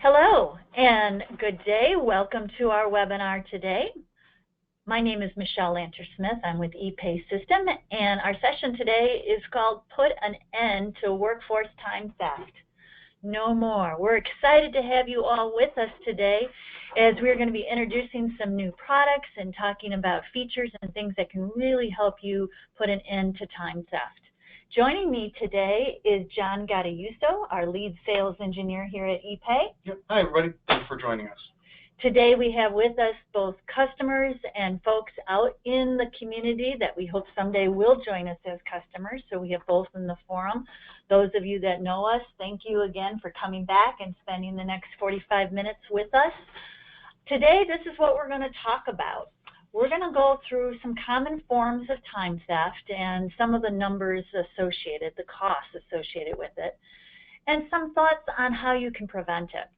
Hello and good day. Welcome to our webinar today. My name is Michelle Lanter-Smith. I'm with ePay System, and our session today is called Put an End to Workforce Time Theft. No more. We're excited to have you all with us today as we're going to be introducing some new products and talking about features and things that can really help you put an end to time theft. Joining me today is John Gattayuso, our lead sales engineer here at ePay. Yep. Hi, everybody. Thanks for joining us. Today we have with us both customers and folks out in the community that we hope someday will join us as customers. So we have both in the forum. Those of you that know us, thank you again for coming back and spending the next 45 minutes with us. Today, this is what we're going to talk about. We're going to go through some common forms of time theft and some of the numbers associated, the costs associated with it, and some thoughts on how you can prevent it.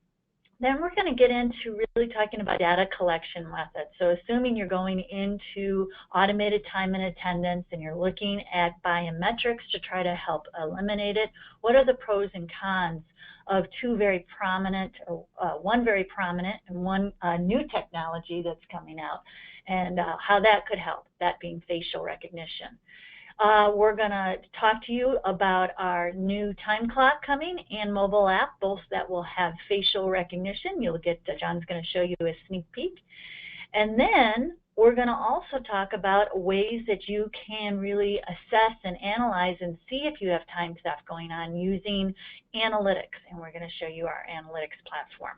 Then we're going to get into really talking about data collection methods. So assuming you're going into automated time and attendance and you're looking at biometrics to try to help eliminate it, what are the pros and cons of one very prominent and one new technology that's coming out, and how that could help, that being facial recognition. We're going to talk to you about our new time clock coming and mobile app, both that will have facial recognition. You'll get, John's going to show you a sneak peek. And then we're going to also talk about ways that you can really assess and analyze and see if you have time theft going on using analytics. And we're going to show you our analytics platform.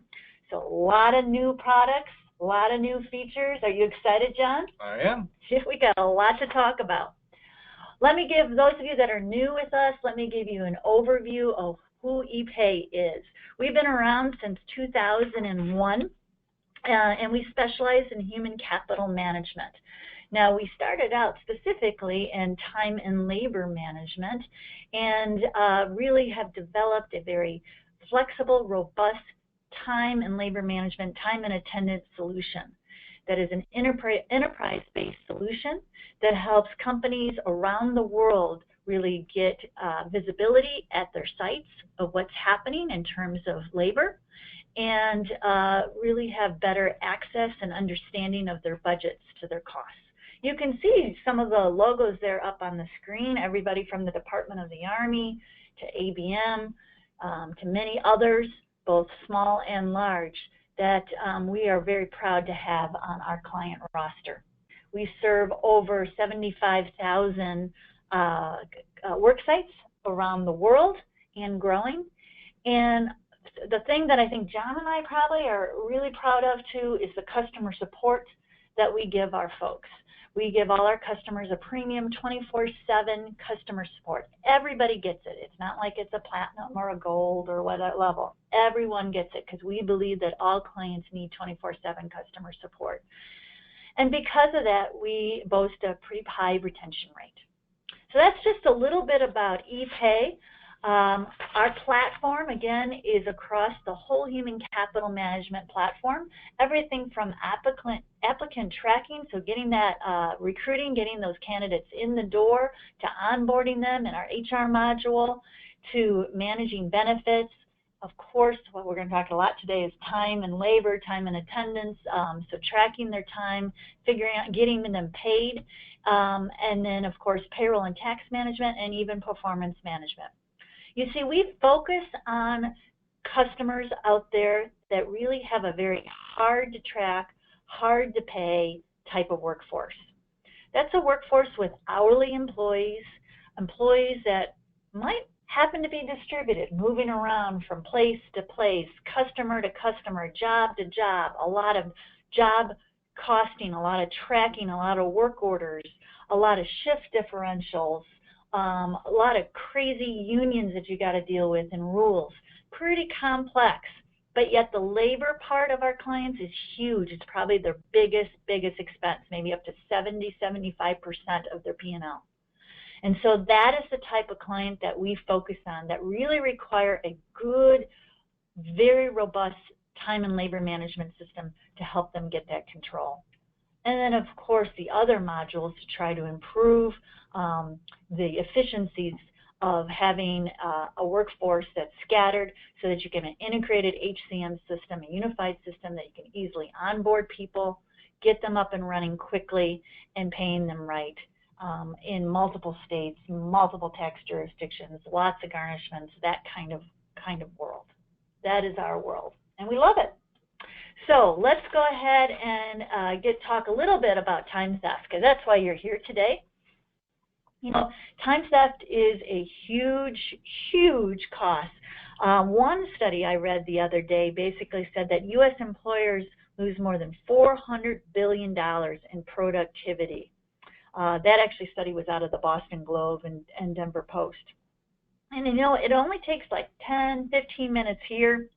So a lot of new products, a lot of new features. Are you excited, John? I am. We got a lot to talk about. Let me give those of you that are new with us, let me give you an overview of who ePay is. We've been around since 2001, and we specialize in human capital management. Now, we started out specifically in time and labor management and really have developed a very flexible, robust time and labor management, time and attendance solution that is an enterprise-based solution that helps companies around the world really get visibility at their sites of what's happening in terms of labor and really have better access and understanding of their budgets to their costs. You can see some of the logos there up on the screen, everybody from the Department of the Army to ABM to many others, both small and large, that we are very proud to have on our client roster. We serve over 75,000 work sites around the world and growing. And the thing that I think John and I probably are really proud of too is the customer support that we give our folks. We give all our customers a premium 24/7 customer support. Everybody gets it. It's not like it's a platinum or a gold or whatever level. Everyone gets it because we believe that all clients need 24/7 customer support. And because of that, we boast a pretty high retention rate. So that's just a little bit about ePay. Our platform, again, is across the whole human capital management platform, everything from applicant tracking, so getting that recruiting, getting those candidates in the door, to onboarding them in our HR module, to managing benefits. Of course, what we're going to talk a lot today is time and labor, time and attendance, so tracking their time, figuring out, getting them paid, and then, of course, payroll and tax management, and even performance management. You see, we focus on customers out there that really have a very hard to track, hard to pay type of workforce. That's a workforce with hourly employees, employees that might happen to be distributed, moving around from place to place, customer to customer, job to job, a lot of job costing, a lot of tracking, a lot of work orders, a lot of shift differentials, a lot of crazy unions that you got to deal with and rules. Pretty complex, but yet the labor part of our clients is huge. It's probably their biggest expense, maybe up to 70–75% of their P&L. And so that is the type of client that we focus on that really require a good, very robust time and labor management system to help them get that control. And then, of course, the other modules to try to improve the efficiencies of having a workforce that's scattered so that you get an integrated HCM system, a unified system that you can easily onboard people, get them up and running quickly, and paying them right in multiple states, multiple tax jurisdictions, lots of garnishments, that kind of world. That is our world, and we love it. So let's go ahead and talk a little bit about time theft, because that's why you're here today. You know, time theft is a huge, huge cost. One study I read the other day basically said that U.S. employers lose more than $400 billion in productivity. That actually study was out of the Boston Globe and Denver Post. And you know, it only takes like 10, 15 minutes here.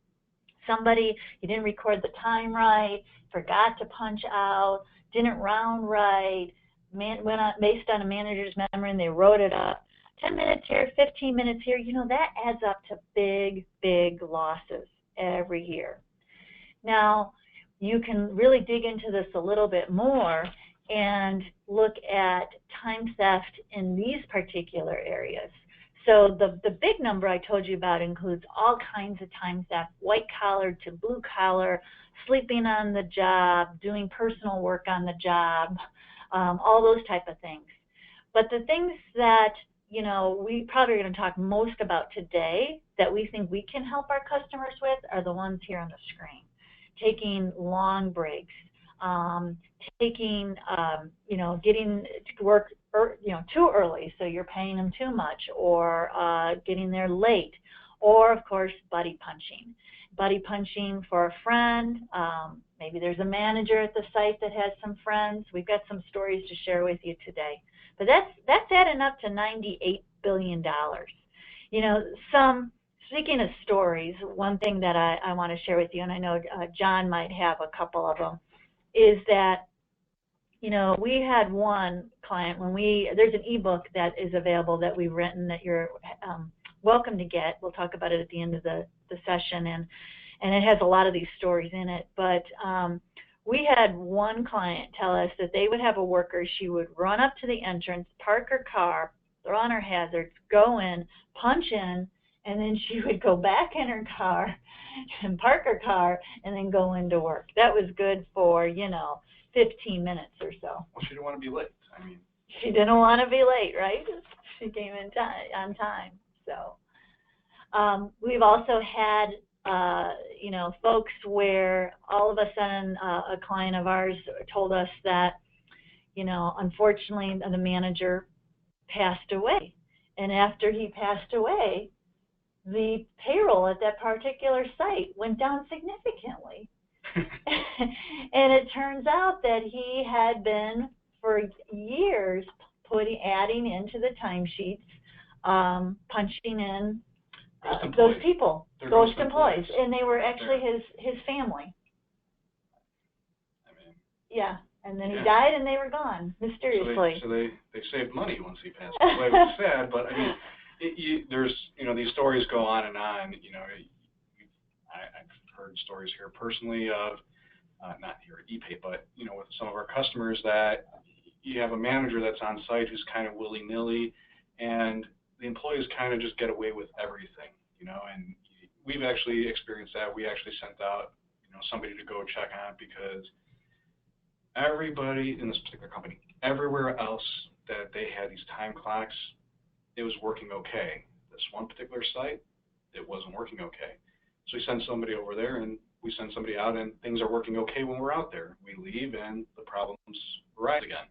Somebody, you didn't record the time right, forgot to punch out, didn't round right, went on, based on a manager's memory, and they wrote it up. 10 minutes here, 15 minutes here, you know, that adds up to big, big losses every year. Now, you can really dig into this a little bit more and look at time theft in these particular areas. So the big number I told you about includes all kinds of time theft, white collar to blue collar, sleeping on the job, doing personal work on the job, all those type of things. But the things that, you know, we probably are going to talk most about today that we think we can help our customers with are the ones here on the screen. Taking long breaks, taking, you know, getting to work, you know, too early, so you're paying them too much, or getting there late, or of course buddy punching. Buddy punching for a friend. Maybe there's a manager at the site that has some friends. We've got some stories to share with you today. But that's adding up to $98 billion. You know, speaking of stories, one thing that I want to share with you, and I know John might have a couple of them, is that, you know, we had one client when there's an ebook that is available that we've written that you're welcome to get. We'll talk about it at the end of the session, and it has a lot of these stories in it. But we had one client tell us that they would have a worker, she would run up to the entrance, park her car, throw on her hazards, go in, punch in, and then she would go back in her car and park her car and then go into work. That was good for, you know, 15 minutes or so. Well, she didn't want to be late. I mean, she didn't want to be late, right? She came in on time. So we've also had, you know, folks where all of a sudden a client of ours told us that, you know, unfortunately the manager passed away. And after he passed away, the payroll at that particular site went down significantly. And it turns out that he had been, for years, adding into the timesheets, punching in those people, ghost employees, and they were actually his family. I mean, yeah, and then he died, and they were gone mysteriously. So they saved money once he passed away. It was sad, but I mean, there's, you know, these stories go on and on. You know, I've heard stories here personally of, not here at ePay, but, you know, with some of our customers, that you have a manager that's on site who's kind of willy-nilly, and the employees kind of just get away with everything, you know, and we've actually experienced that. We actually sent out, you know, somebody to go check on it, because everybody in this particular company, everywhere else that they had these time clocks, it was working okay. This one particular site, it wasn't working okay. So we send somebody over there, and we send somebody out, and things are working okay when we're out there. We leave, and the problems arise again.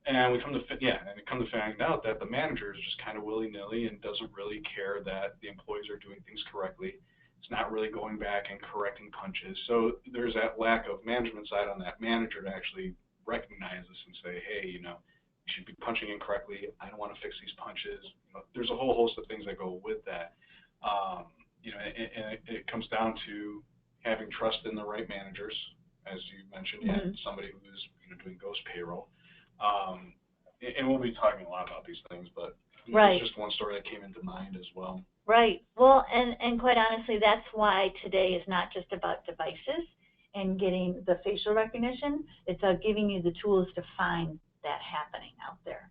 And we come to find out that the manager is just kind of willy-nilly and doesn't really care that the employees are doing things correctly. It's not really going back and correcting punches. So there's that lack of management side on that manager to actually recognize this and say, hey, you know, you should be punching in correctly. I don't want to fix these punches. You know, there's a whole host of things that go with that. You know, and it comes down to having trust in the right managers, as you mentioned, and somebody who's, you know, doing ghost payroll. And we'll be talking a lot about these things, but it's just one story that came into mind as well. Right. Well, and quite honestly, that's why today is not just about devices and getting the facial recognition. It's about giving you the tools to find that happening out there.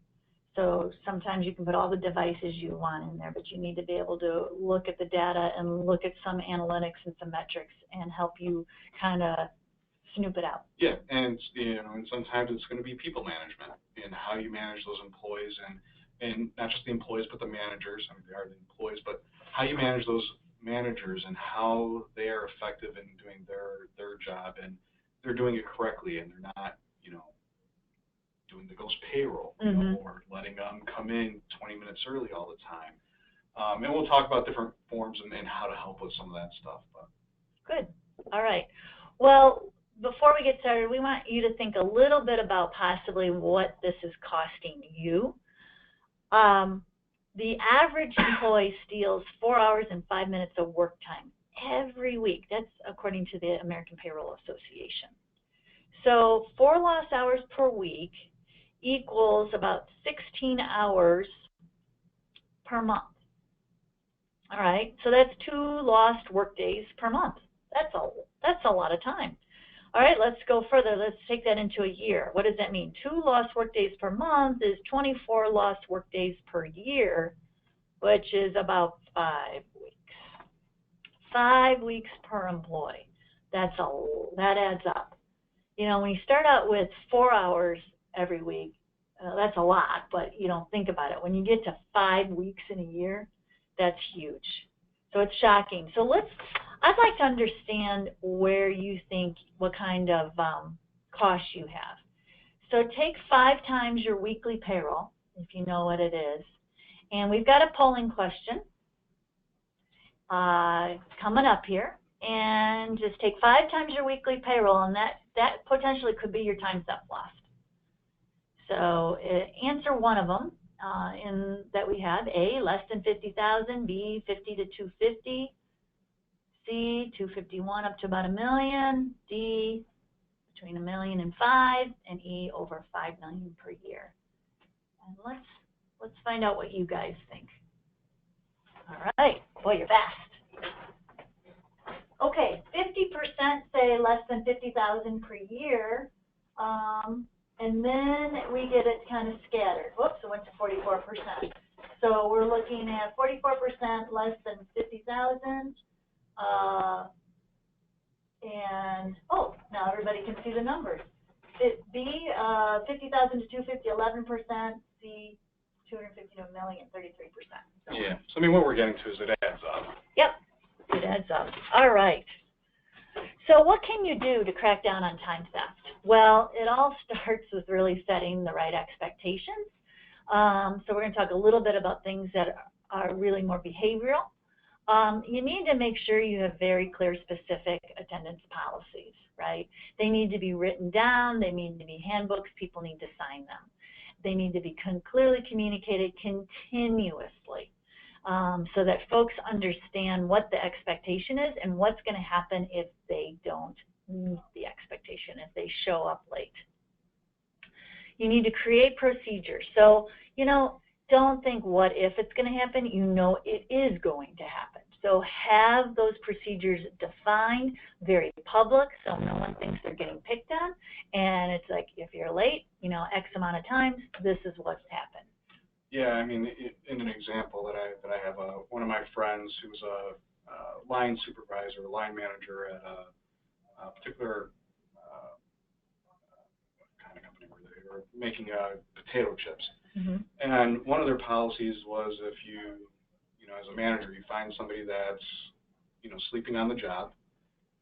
So sometimes you can put all the devices you want in there, but you need to be able to look at the data and look at some analytics and some metrics and help you kind of snoop it out. Yeah, and and sometimes it's going to be people management and how you manage those employees, and not just the employees but the managers. I mean, they are the employees, but how you manage those managers and how they are effective in doing their job, and they're doing it correctly, and they're not doing the ghost payroll, or letting them come in 20 minutes early all the time. And we'll talk about different forms and how to help with some of that stuff. But. Good. All right. Well, before we get started, we want you to think a little bit about possibly what this is costing you. The average employee steals 4 hours and 5 minutes of work time every week. That's according to the American Payroll Association. So 4 lost hours per week equals about 16 hours per month. All right, so that's 2 lost work days per month. That's a lot of time. All right, let's go further. Let's take that into a year. What does that mean? 2 lost work days per month is 24 lost work days per year, which is about 5 weeks. 5 weeks per employee. That adds up. When you start out with 4 hours every week, that's a lot, but you don't think about it. When you get to 5 weeks in a year, that's huge. So it's shocking. So I'd like to understand where you think, what kind of costs you have. So take 5 times your weekly payroll, if you know what it is. And we've got a polling question coming up here. And just take 5 times your weekly payroll, and that potentially could be your time theft lost. So answer one of them that we have. A, less than 50,000. B, 50 to 250. C, 251 up to about $1 million. D, between $1 million and $5 million. And E, over $5 million per year. And let's find out what you guys think. All right. Boy, you're fast. Okay, 50% say less than 50,000 per year, and then we get it kind of scattered. Whoops, it went to 44%. So we're looking at 44% less than 50,000, and now everybody can see the numbers. B, 50,000 to 250, 11%. C, 250 to $1 million, 33%. So, yeah. So I mean, what we're getting to is it adds up. Yep. It adds up. All right. So what can you do to crack down on time theft? Well, it all starts with really setting the right expectations. So we're going to talk a little bit about things that are really more behavioral. You need to make sure you have very clear, specific attendance policies, right? They need to be written down. They need to be handbooks. People need to sign them. They need to be clearly communicated continuously. So that folks understand what the expectation is and what's going to happen if they don't meet the expectation, if they show up late. You need to create procedures. So, don't think what if it's going to happen. It is going to happen. So have those procedures defined, very public, so no one thinks they're getting picked on. And it's like, if you're late, X amount of times, this is what's happened. Yeah, I mean, in an example that I have, one of my friends who was a line supervisor, line manager at a particular kind of company where they were making potato chips. Mm-hmm. And one of their policies was if you as a manager, you find somebody that's, sleeping on the job,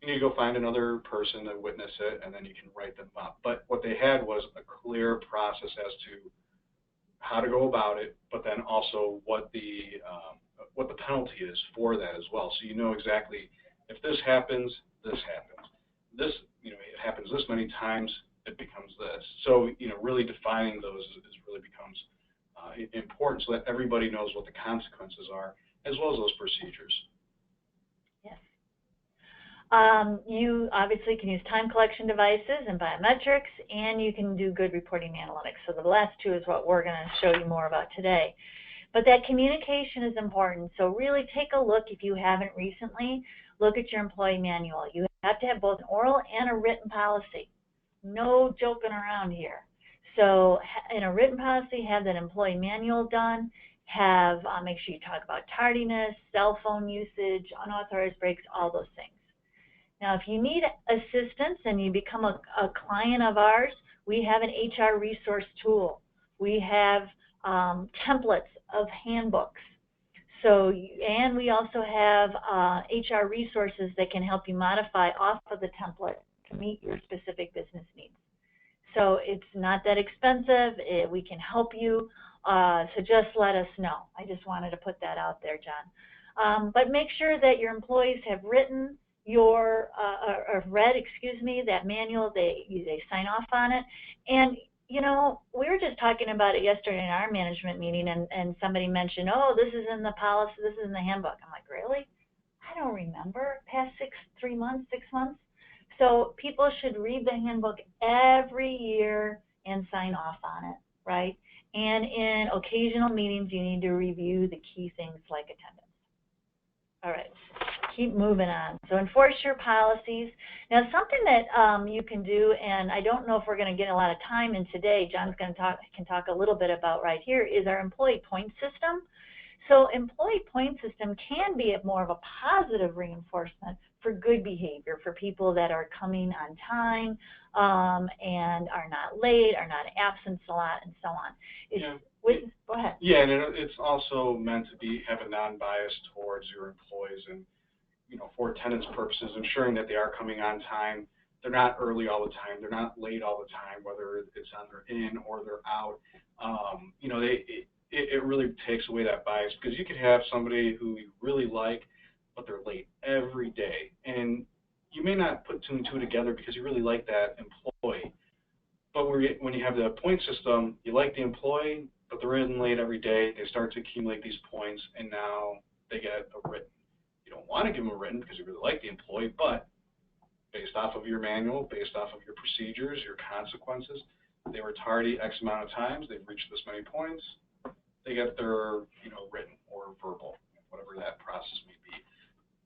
you need to go find another person to witness it, and then you can write them up. But what they had was a clear process as to how to go about it, but then also what the penalty is for that as well. So you know exactly, if this happens, this happens. This, it happens this many times, it becomes this. So, really defining those really becomes important so that everybody knows what the consequences are, as well as those procedures. Yes. You obviously can use time collection devices and biometrics, and you can do good reporting analytics. So the last two is what we're going to show you more about today. But that communication is important. So really take a look, if you haven't recently, look at your employee manual. You have to have both an oral and a written policy. No joking around here. So in a written policy, have that employee manual done. Have make sure you talk about tardiness, cell phone usage, unauthorized breaks, all those things. Now, if you need assistance and you become a client of ours, we have an HR resource tool. We have templates of handbooks. So, and we also have HR resources that can help you modify off of the template to meet your specific business needs. So it's not that expensive. We can help you. So just let us know. I just wanted to put that out there, John. But make sure that your employees have written your, or read, excuse me, that manual. They sign off on it. And, you know, we were just talking about it yesterday in our management meeting, and somebody mentioned, oh, this is in the policy, this is in the handbook. I'm like, really? I don't remember. Past 3 months, 6 months? So people should read the handbook every year and sign off on it, right? And in occasional meetings, you need to review the key things like attendance. All right, keep moving on. So enforce your policies. Now, something that you can do, and I don't know if we're going to get a lot of time in today, John's going to can talk a little bit about right here, is our employee point system. So employee point system can be more of a positive reinforcement for good behavior, for people that are coming on time and are not late, are not absent a lot, and so on. Go ahead. Yeah, and it's also meant to have a non-bias towards your employees, and for attendance purposes, ensuring that they are coming on time. They're not early all the time. They're not late all the time, whether it's on their in or they're out. It really takes away that bias, because you could have somebody who you really like, but they're late every day. And you may not put 2 and 2 together because you really like that employee. But when you have the point system, you like the employee, but they're in late every day. They start to accumulate these points, and now they get a written. You don't want to give them a written because you really like the employee, but based off of your manual, based off of your procedures, your consequences, they were tardy X amount of times, they've reached this many points, they get their written or verbal, whatever that process may be.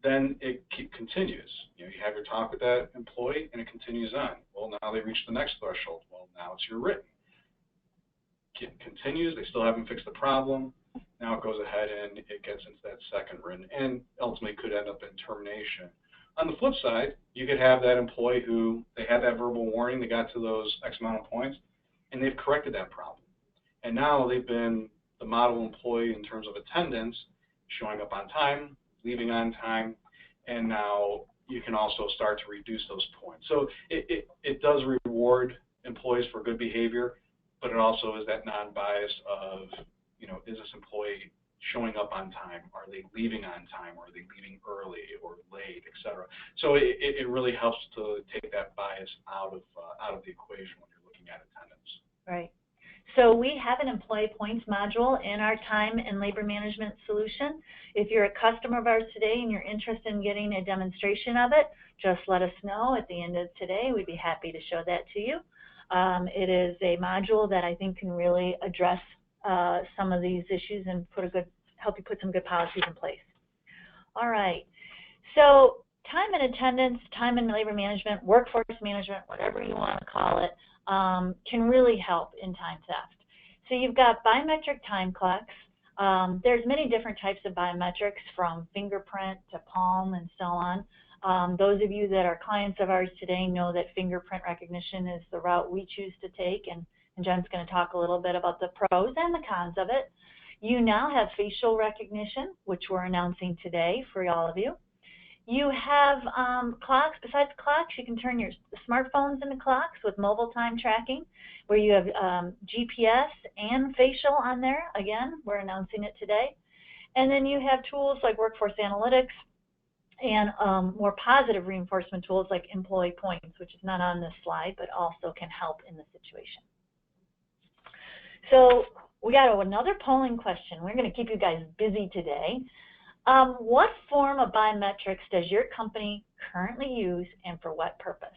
Then it continues. You have your talk with that employee, and it continues on. Well, now they reached the next threshold. Well, now it's your written. It continues. They still haven't fixed the problem. Now it goes ahead and it gets into that second written, and ultimately could end up in termination. On the flip side, you could have that employee who they had that verbal warning, they got to those X amount of points, and they've corrected that problem. And now they've been the model employee in terms of attendance, showing up on time, leaving on time, and now you can also start to reduce those points. So it does reward employees for good behavior, but it also is that non-bias of, is this employee showing up on time? Are they leaving on time? Are they leaving early or late, et cetera? So it really helps to take that bias out of the equation when you're looking at attendance. Right. So we have an employee points module in our time and labor management solution. If you're a customer of ours today and you're interested in getting a demonstration of it, just let us know at the end of today. We'd be happy to show that to you. It is a module that I think can really address some of these issues and help you put some good policies in place. All right. So time and attendance, time and labor management, workforce management, whatever you want to call it, can really help in time theft. So you've got biometric time clocks. There's many different types of biometrics, from fingerprint to palm and so on. Those of you that are clients of ours today know that fingerprint recognition is the route we choose to take, and Jen's going to talk a little bit about the pros and the cons of it. You now have facial recognition, which we're announcing today for all of you. You have clocks. Besides clocks, you can turn your smartphones into clocks with mobile time tracking, where you have GPS and facial on there. Again, we're announcing it today. And then you have tools like workforce analytics and more positive reinforcement tools like employee points, which is not on this slide, but also can help in the situation. So we got another polling question. We're going to keep you guys busy today. What form of biometrics does your company currently use, and for what purpose?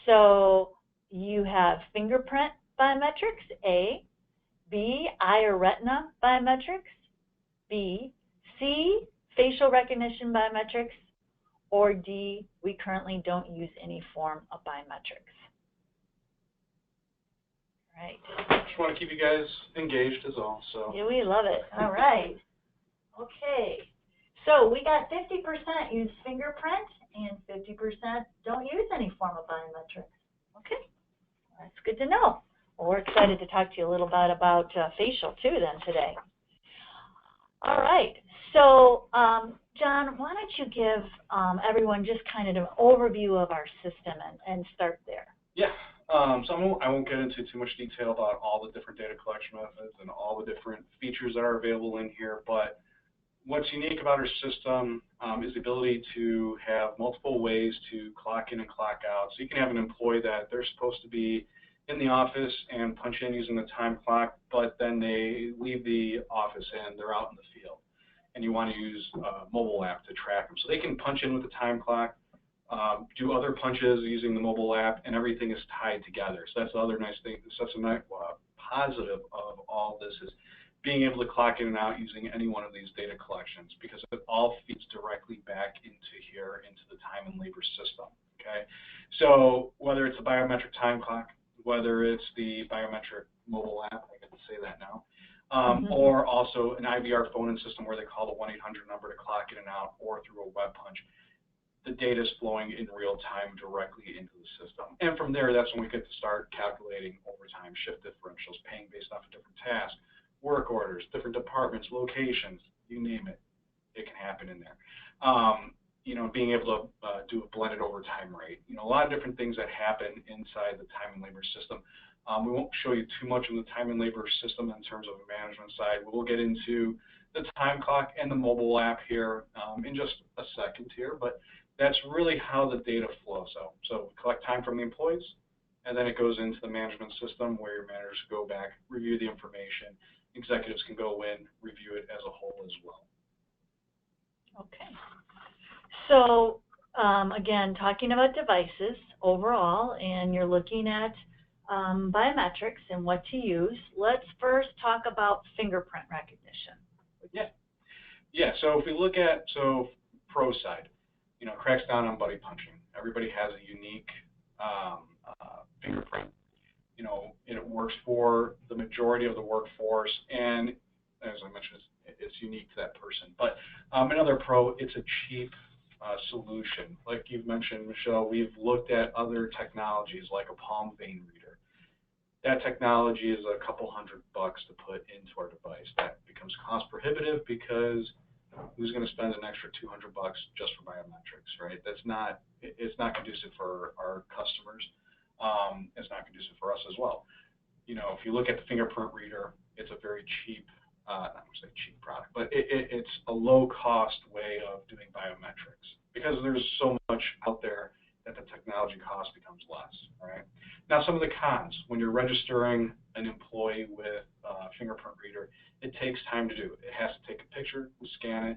So you have fingerprint biometrics, A. B, eye or retina biometrics. B, C, facial recognition biometrics. Or D, we currently don't use any form of biometrics. Right. Just want to keep you guys engaged is all. So. Yeah, we love it. All right. Okay. So we got 50% use fingerprint and 50% don't use any form of biometrics. Okay. That's good to know. Well, we're excited to talk to you a little bit about facial too then today. All right. So, John, why don't you give everyone just kind of an overview of our system and start there? Yeah. So I won't get into too much detail about all the different data collection methods and all the different features that are available in here, but what's unique about our system is the ability to have multiple ways to clock in and clock out. So you can have an employee that they're supposed to be in the office and punch in using the time clock, but then they leave the office and they're out in the field. And you want to use a mobile app to track them. So they can punch in with the time clock, do other punches using the mobile app, and everything is tied together. So that's the other nice thing. That's a nice positive of all this is being able to clock in and out using any one of these data collections, because it all feeds directly back into here, into the time and labor system, okay? So whether it's a biometric time clock, whether it's the biometric mobile app, I get to say that now, or also an IVR phone-in system where they call the 1-800 number to clock in and out, or through a web punch, the data is flowing in real time directly into the system. And from there, that's when we get to start calculating overtime, shift differentials, paying based off of different tasks, work orders, different departments, locations, you name it, it can happen in there. You know, being able to do a blended overtime rate. You know, a lot of different things that happen inside the time and labor system. We won't show you too much of the time and labor system in terms of the management side. We'll get into the time clock and the mobile app here in just a second here, but that's really how the data flows. So collect time from the employees, and then it goes into the management system where your managers go back, review the information. Executives can go in, review it as a whole as well. Okay. So again, talking about devices overall, and you're looking at biometrics and what to use. Let's first talk about fingerprint recognition. Yeah. So if we look at pro side, you know, cracks down on buddy punching. Everybody has a unique fingerprint. You know, it works for the majority of the workforce, and as I mentioned, it's unique to that person. But another pro, it's a cheap solution. Like you've mentioned, Michelle, we've looked at other technologies like a palm vein reader. That technology is a couple $100 to put into our device. That becomes cost prohibitive because who's going to spend an extra $200 just for biometrics, right? It's not conducive for our customers. It's not conducive for us as well. You know, if you look at the fingerprint reader, it's a very cheap, not going to say cheap product, but it's a low-cost way of doing biometrics because there's so much out there that the technology cost becomes less, right? Now, some of the cons, when you're registering an employee with a fingerprint reader, it takes time to do. It has to take a picture, scan it,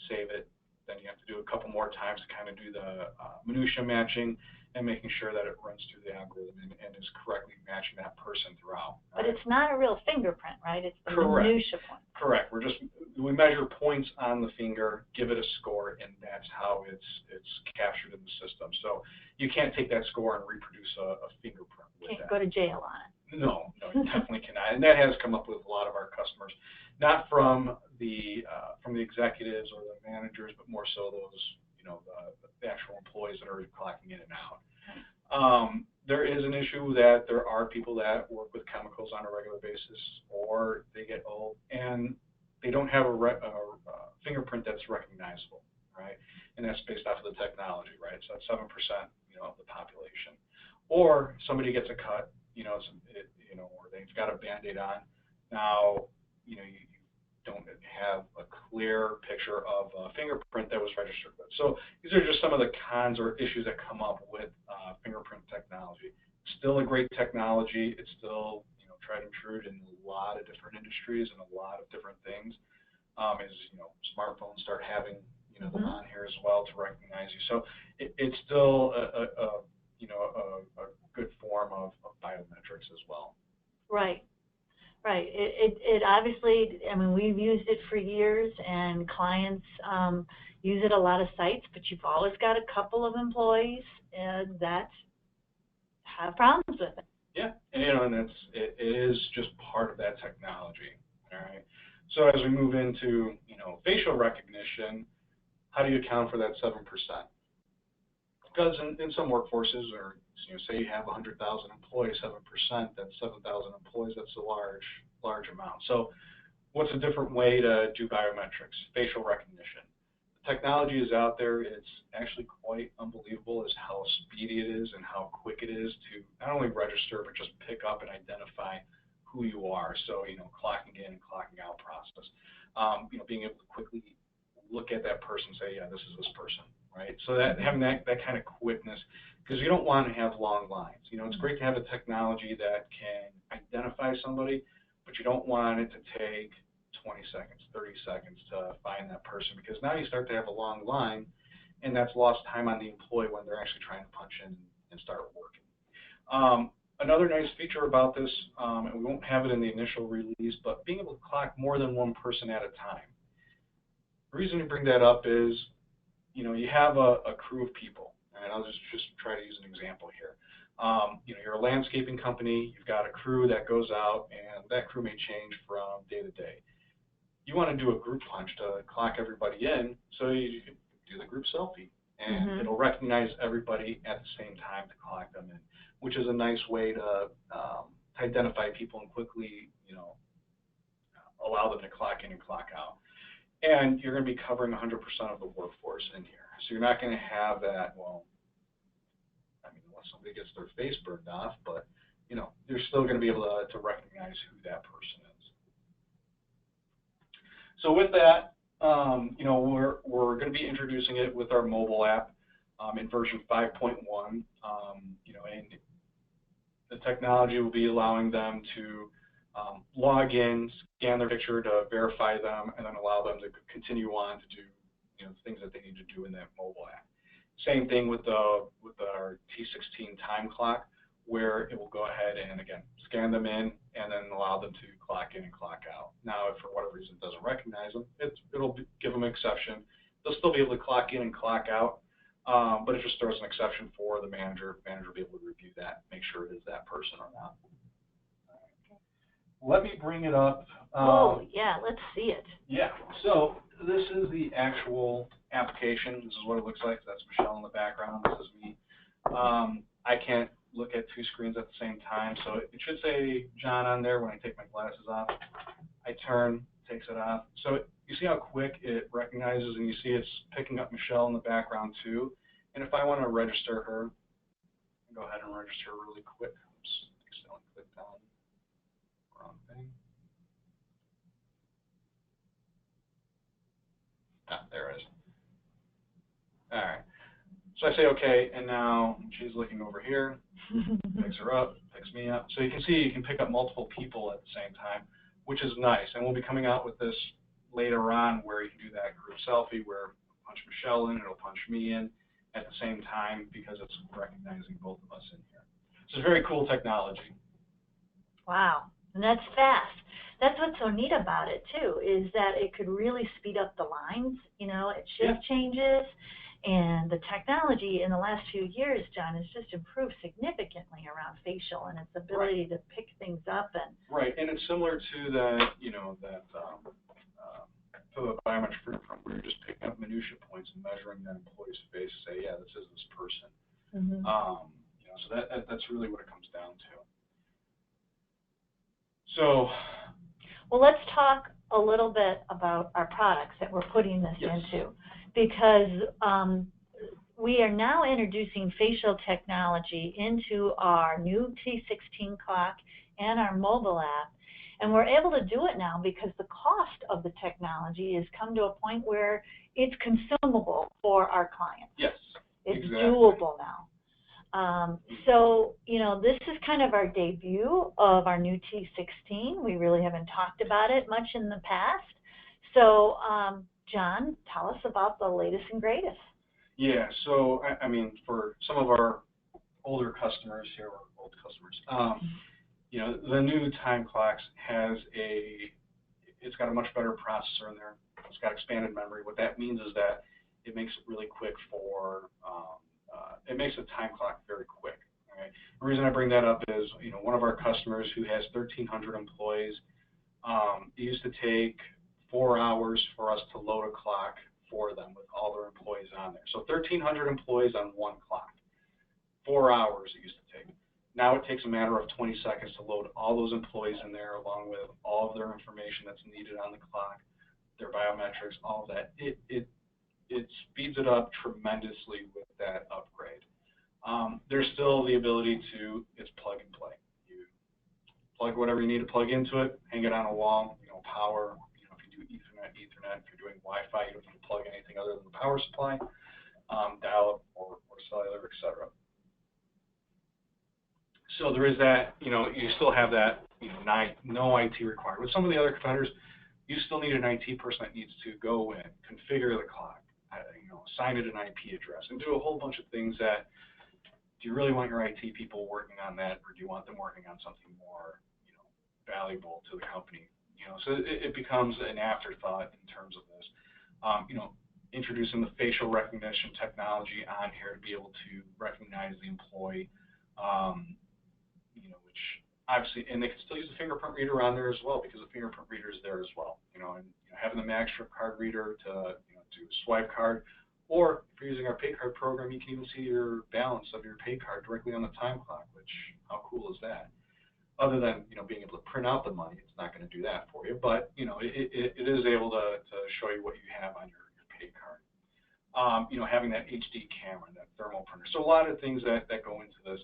save it, then you have to do a couple more times to kind of do the minutia matching and making sure that it runs through the algorithm and is correctly matching that person throughout. Right? But it's not a real fingerprint, right? It's the minutia point. Correct. We measure points on the finger, give it a score, and that's how it's captured in the system. So you can't take that score and reproduce a fingerprint with that. Can't go to jail on it. No, you definitely cannot. And that has come up with a lot of our customers, not from the executives or the managers, but more so those, you know, the actual employees that are clocking in and out. There is an issue that there are people that work with chemicals on a regular basis, or they get old and they don't have a fingerprint that's recognizable, right? And that's based off of the technology, right? So that's 7%, you know, of the population. Or somebody gets a cut, you know, or they've got a Band-Aid on. Now, you know, you don't have a clear picture of a fingerprint that was registered with. So these are just some of the cons or issues that come up with fingerprint technology. Still a great technology. It's still, you know, tried and true in a lot of different industries and a lot of different things. As you know, smartphones start having, you know, them on here as well to recognize you. So it's still a good form of biometrics as well. Right. Right. It obviously, I mean, we've used it for years, and clients use it a lot of sites, but you've always got a couple of employees that have problems with it. Yeah, and it is just part of that technology. All right. So as we move into facial recognition, how do you account for that 7%? Because in some workforces, or say you have 100,000 employees, 7%, that's 7,000 employees. That's a large amount. So what's a different way to do biometrics? Facial recognition. The technology is out there. It's actually quite unbelievable as how speedy it is and how quick it is to not only register, but just pick up and identify who you are. So, clocking in and clocking out process. Being able to quickly look at that person and say, yeah, this is this person, right? So that having that kind of quickness, because you don't want to have long lines. It's great to have a technology that can identify somebody, but you don't want it to take 20 seconds, 30 seconds to find that person, because now you start to have a long line, and that's lost time on the employee when they're actually trying to punch in and start working. Another nice feature about this, and we won't have it in the initial release, but being able to clock more than one person at a time. The reason to bring that up is, you have a crew of people, and I'll just try to use an example here. You're a landscaping company, you've got a crew that goes out, and that crew may change from day to day. You want to do a group punch to clock everybody in, so you can do the group selfie, and it'll recognize everybody at the same time to clock them in, which is a nice way to identify people and quickly, allow them to clock in and clock out. And you're going to be covering 100% of the workforce in here. So you're not going to have that, unless somebody gets their face burned off, but, you're still going to be able to recognize who that person is. So with that, we're going to be introducing it with our mobile app in version 5.1, and the technology will be allowing them to log in, scan their picture to verify them, and then allow them to continue on to do things that they need to do in that mobile app. Same thing with our T16 time clock, where it will go ahead and again scan them in and then allow them to clock in and clock out. Now, if for whatever reason it doesn't recognize them, it'll give them an exception. They'll still be able to clock in and clock out, but it just throws an exception for the manager. The manager will be able to review that, make sure it is that person or not. Let me bring it up. Oh, yeah, let's see it. Yeah, so this is the actual application. This is what it looks like. That's Michelle in the background. This is me. I can't look at two screens at the same time, so it should say John on there when I take my glasses off. I turn, takes it off. So you see how quick it recognizes, and you see it's picking up Michelle in the background too. And if I want to register her, go ahead and register really quick. Oops, accidentally clicked on. Wrong thing. There it is. All right. So I say okay, and now she's looking over here, picks her up, picks me up. So you can see you can pick up multiple people at the same time, which is nice. And we'll be coming out with this later on where you can do that group selfie where punch Michelle in, it'll punch me in at the same time because it's recognizing both of us in here. So it's very cool technology. Wow, and that's fast. That's what's so neat about it too, is that it could really speed up the lines, at shift changes, and the technology in the last few years, John, has just improved significantly around facial and its ability to pick things up. Right, and it's similar to that, for the biometric fingerprint, where you're just picking up minutia points and measuring that employee's face to say, yeah, this is this person. So that's really what it comes down to. So, well, let's talk a little bit about our products that we're putting this into, because we are now introducing facial technology into our new T16 clock and our mobile app, and we're able to do it now because the cost of the technology has come to a point where it's consumable for our clients. Yes, it's exactly. Doable now. So, this is kind of our debut of our new T16. We really haven't talked about it much in the past. So, John, tell us about the latest and greatest. Yeah, so, for some of our older customers here, or old customers, the new time clocks it's got a much better processor in there. It's got expanded memory. What that means is that it makes it really quick it makes the time clock very quick. Right? The reason I bring that up is, one of our customers who has 1,300 employees, it used to take 4 hours for us to load a clock for them with all their employees on there. So 1,300 employees on one clock. 4 hours it used to take. Now it takes a matter of 20 seconds to load all those employees in there, along with all of their information that's needed on the clock, their biometrics, all of that. It speeds it up tremendously with that upgrade. There's still the ability to, it's plug and play. You plug whatever you need to plug into it, hang it on a wall, power, if you do Ethernet, if you're doing Wi-Fi, you don't need to plug anything other than the power supply, dial-up or cellular, etc. So there is that, you still have that, no IT required. With some of the other competitors, you still need an IT person that needs to go in, configure the clock, assign it an IP address, and do a whole bunch of things that, do you really want your IT people working on that, or do you want them working on something more, valuable to the company? So it becomes an afterthought in terms of this. Introducing the facial recognition technology on here to be able to recognize the employee, which obviously, and they can still use the fingerprint reader on there as well, because the fingerprint reader is there as well. And having the magstrip card reader to do a swipe card, or if you're using our pay card program, you can even see your balance of your pay card directly on the time clock. Which, how cool is that? Other than being able to print out the money, it's not going to do that for you. But it is able to show you what you have on your pay card. Having that HD camera, that thermal printer. So a lot of things that go into this.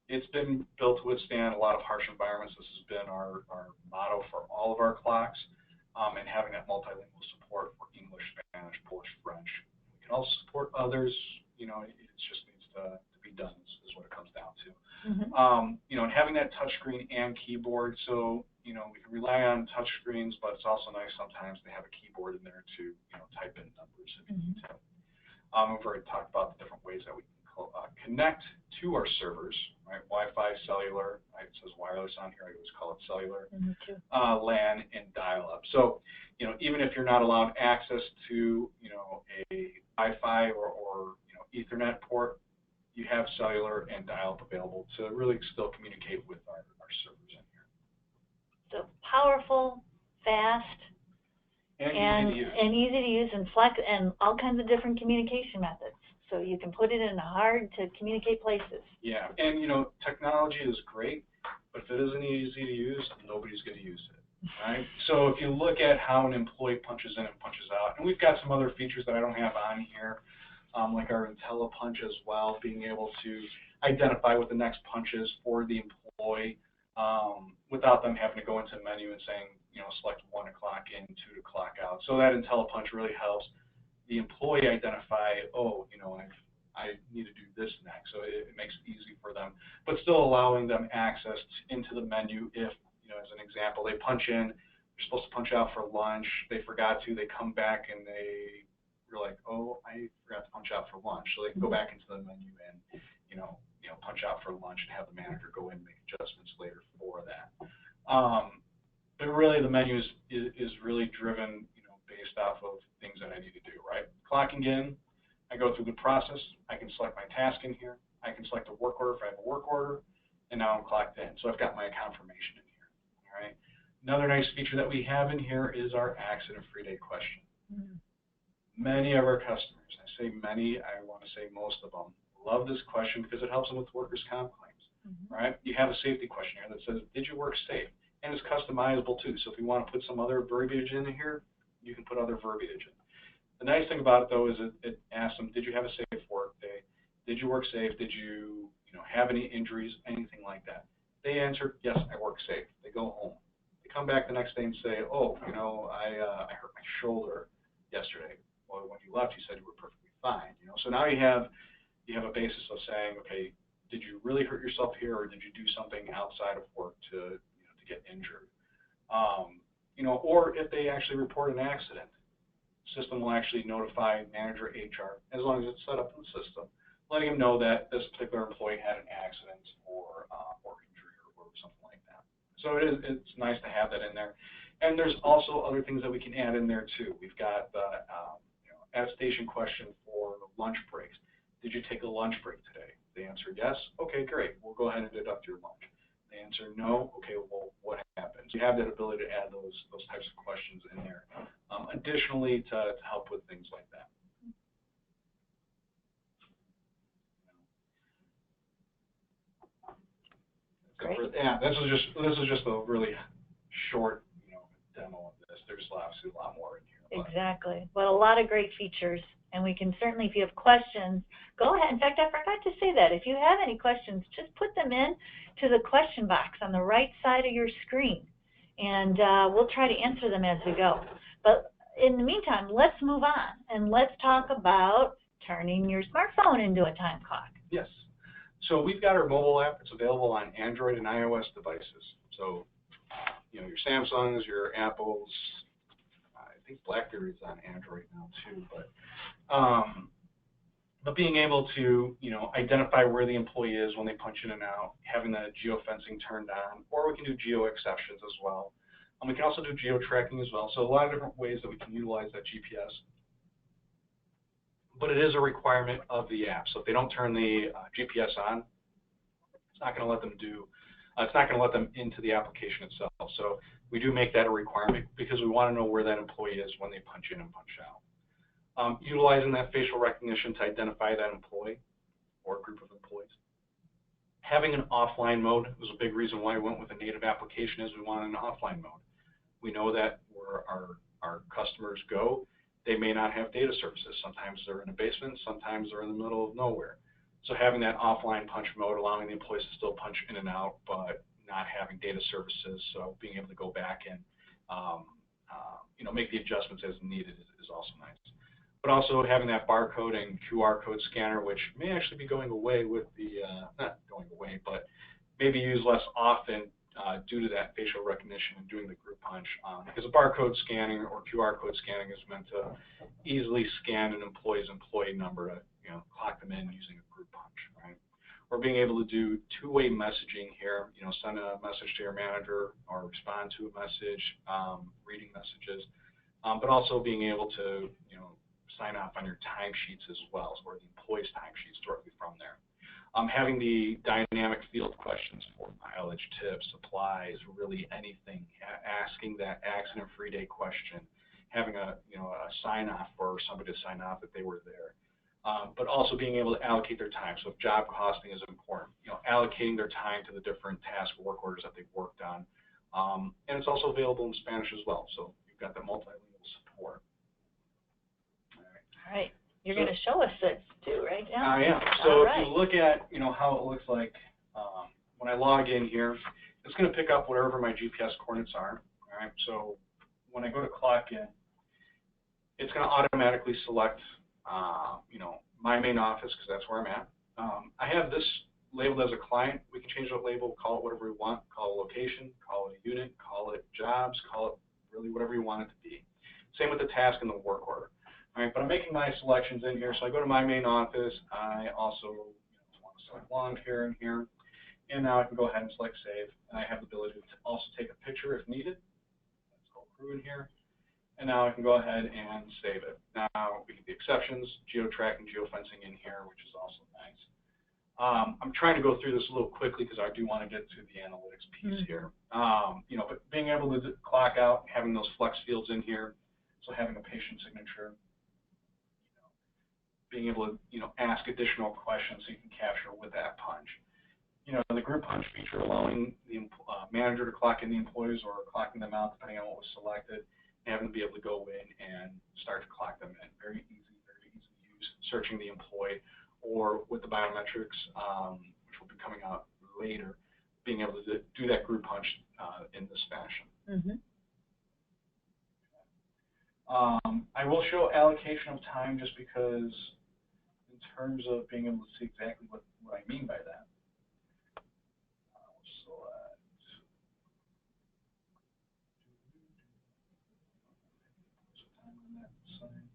It's been built to withstand a lot of harsh environments. This has been our motto for all of our clocks, and having that multilingual support for English, Spanish, Polish, French. We can also support others. It just needs to be done is what it comes down to. Mm-hmm. And having that touchscreen and keyboard. So we can rely on touchscreens, but it's also nice sometimes to have a keyboard in there to type in numbers if you need to. We've already talked about the different ways that we can connect to our servers, right? Wi-Fi, cellular, it says wireless on here, I always call it cellular, LAN, and dial-up. So, even if you're not allowed access to, a Wi-Fi or Ethernet port, you have cellular and dial-up available to really still communicate with our servers in here. So powerful, fast, and easy to use, and all kinds of different communication methods. So you can put it in hard to communicate places. Yeah, and technology is great, but if it isn't easy to use, nobody's going to use it, right? So if you look at how an employee punches in and punches out, and we've got some other features that I don't have on here, like our IntelliPunch as well, being able to identify what the next punch is for the employee without them having to go into a menu and saying, select 1 o'clock in, 2 to clock out. So that IntelliPunch really helps the employee identify, I need to do this next. So it makes it easy for them, but still allowing them access into the menu if, as an example, they punch in, they're supposed to punch out for lunch, they forgot to, they come back and you're like, oh, I forgot to punch out for lunch. So they can go back into the menu and, punch out for lunch and have the manager go in and make adjustments later for that. But really the menu is really driven, based off of things that I need to do, right? Clocking in, I go through the process. I can select my task in here. I can select a work order if I have a work order, and now I'm clocked in. So I've got my confirmation in here, all right? Another nice feature that we have in here is our accident-free day question. Many of our customers, I say many, I want to say most of them, love this question because it helps them with workers' comp claims, right? You have a safety questionnaire that says, did you work safe? And it's customizable too. So if you want to put some other verbiage in here, you can put other verbiage in. The nice thing about it though is it asks them, did you have a safe work day? Did you work safe? Did you, have any injuries, anything like that? They answer, yes, I work safe. They go home. They come back the next day and say, oh, I hurt my shoulder yesterday. Well, when you left, you said you were perfectly fine. So now you have a basis of saying, okay, did you really hurt yourself here, or did you do something outside of work to get injured? Or if they actually report an accident, the system will actually notify manager HR, as long as it's set up in the system, letting them know that this particular employee had an accident or injury or something like that. So it's nice to have that in there. And there's also other things that we can add in there too. We've got the attestation question for lunch breaks. Did you take a lunch break today? they answer yes, okay, great, we'll go ahead and deduct your lunch. They answer no, okay, well, what happens? You have that ability to add those types of questions in there, additionally to help with things like that. Great. Yeah, this is just a really short, demo of this. There's obviously a lot more in here. Exactly. Well, a lot of great features, and we can certainly, if you have questions, go ahead. In fact, I forgot to say that. If you have any questions, just put them in to the question box on the right side of your screen, and we'll try to answer them as we go. But in the meantime, let's move on, and let's talk about turning your smartphone into a time clock. Yes. So we've got our mobile app. It's available on Android and iOS devices. So, your Samsungs, your Apples, I think BlackBerry's on Android now too, but being able to, identify where the employee is when they punch in and out, having the geofencing turned on, or we can do geo exceptions as well. And we can also do geo tracking as well. So a lot of different ways that we can utilize that GPS. But it is a requirement of the app. So if they don't turn the GPS on, it's not going to let them it's not going to let them into the application itself. So we do make that a requirement because we want to know where that employee is when they punch in and punch out. Utilizing that facial recognition to identify that employee or group of employees. Having an offline mode was a big reason why we went with a native application, is we wanted an offline mode. We know that where our customers go, they may not have data services. Sometimes they're in a basement, sometimes they're in the middle of nowhere. So having that offline punch mode, allowing the employees to still punch in and out, but not having data services, so being able to go back and make the adjustments as needed is also nice. But also having that barcode and QR code scanner, which may actually be going away with the, not going away, but maybe used less often due to that facial recognition and doing the group punch. Because a barcode scanning or QR code scanning is meant to easily scan an employee number to clock them in using a group punch, right? Or being able to do two-way messaging here, send a message to your manager or respond to a message, reading messages, but also being able to sign off on your timesheets as well, or the employee's timesheets directly from there. Having the dynamic field questions for mileage, tips, supplies, really anything, asking that accident-free day question, having a sign-off for somebody to sign off that they were there, but also being able to allocate their time. So if job costing is important, allocating their time to the different task work orders that they've worked on, and it's also available in Spanish as well. So you've got the multilingual support. All right. You're going to show us this too, right now? I am. So if you look at how it looks like when I log in here, it's going to pick up whatever my GPS coordinates are. All right. So when I go to clock in, it's going to automatically select my main office because that's where I'm at. I have this labeled as a client. We can change that label, call it whatever we want, call it location, call it a unit, call it jobs, call it really whatever you want it to be. Same with the task and the work order. All right, but I'm making my selections in here. So I go to my main office. I also want to select lawn care in here. And now I can go ahead and select save. And I have the ability to also take a picture if needed. Let's go through in here. And now I can go ahead and save it. Now we get the exceptions, geo-tracking, geofencing in here, which is also nice. I'm trying to go through this a little quickly because I do want to get to the analytics piece here. But being able to clock out, having those flex fields in here, so having a patient signature, being able to ask additional questions so you can capture with that punch. The group punch feature allowing the manager to clock in the employees or clocking them out depending on what was selected, and having to be able to go in and start to clock them in. Very easy to use, searching the employee, or with the biometrics, which will be coming out later, being able to do that group punch in this fashion. Mm-hmm. I will show allocation of time just because in terms of being able to see exactly what I mean by that. Select time on that site,